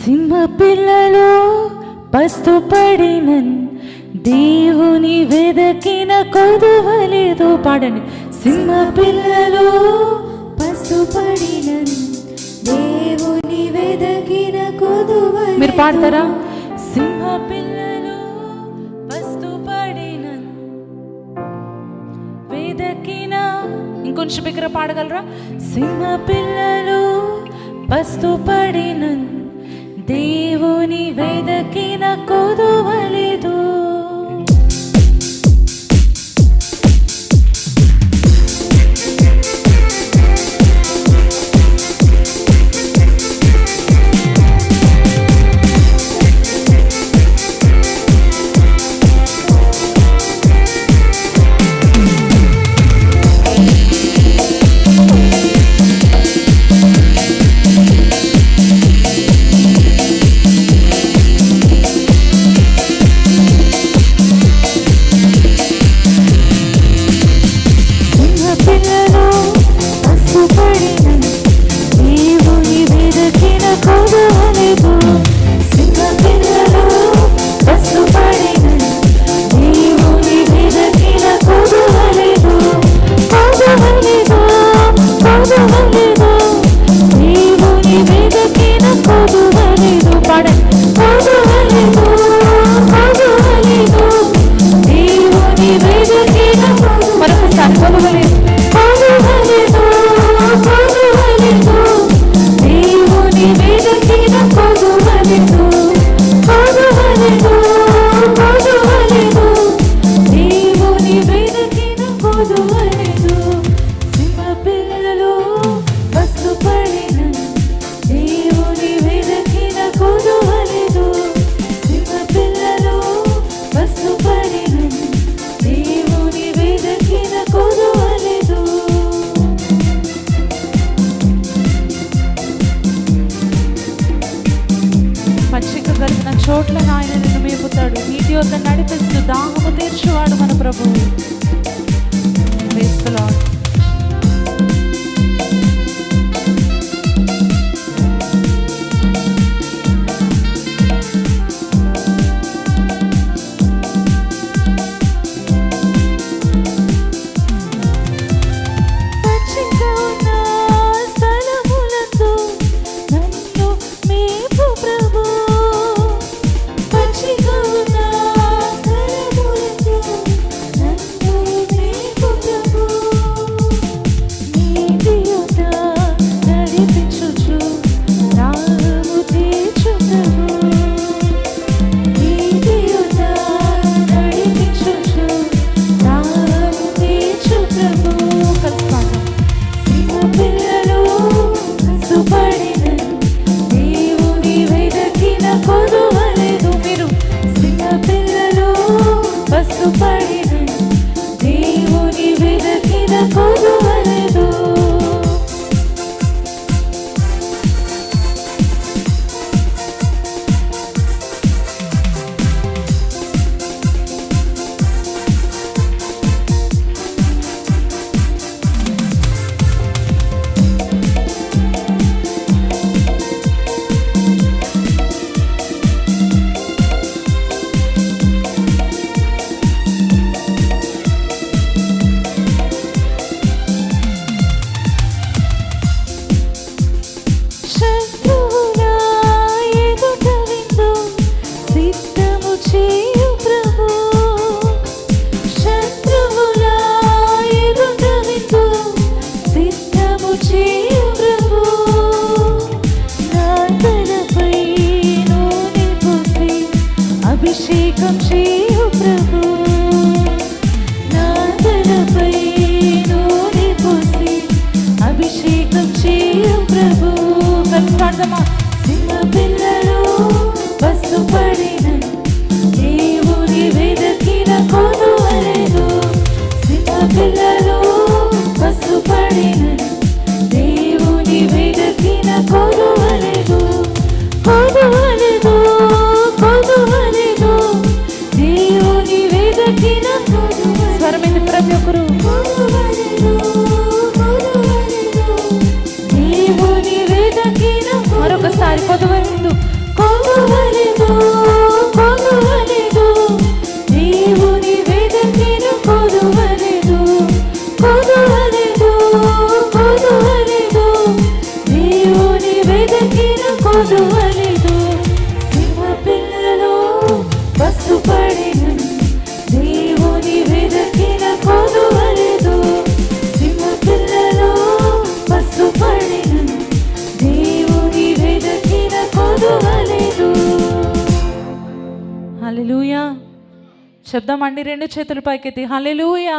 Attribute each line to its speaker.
Speaker 1: సింహ పిల్లలు పస్తుపడినన్ దేవుని వెదకిన కొదువలేదు. పాడండి. సింహ పిల్లలు
Speaker 2: పస్తుపడినన్ దేవుని వెదకిన కొదువలేదు.
Speaker 1: మీరు పాడతారా? సింహ పిల్లలు పస్తుపడినన్ వెదకిన. ఇంకొంచెం బిగ్గర పాడగలరా? సింహ పిల్లలు పస్తుపడినన్ దేవుని వెదకిన కొదువలేదు. చోట్ల ఆయన నిన్ను మేపుతాడు. నీటి వద్ద నడిపిస్తూ దాహము తీర్చువాడు మన ప్రభువు. Praise the Lord. అభిషేకం చేయు ప్రభు, నా తలపై నూనె పోసి అభిషేకం చేయు ప్రభు. కలిసి పాడదామా? సింహ పిల్లలు పస్తుపడిన దేవుని వెదకిన కొదువలేదు. సింహ పిల్లలు పస్తుపడిన దేవుని వెదకిన కొదువలేదు. కొదువలేదు, కొదువలేదు దేవుని వెదకిన కొదువలేదు. స్వరమిది ప్రతి ఒక్కరు. కొదువలేదు, కొదువలేదు దేవుని వెదకిన. మరొకసారి కొదువలేదు, హల్లెలూయా. చెప్దామండి, రెండు చేతుల పైకెత్తి హల్లెలూయా.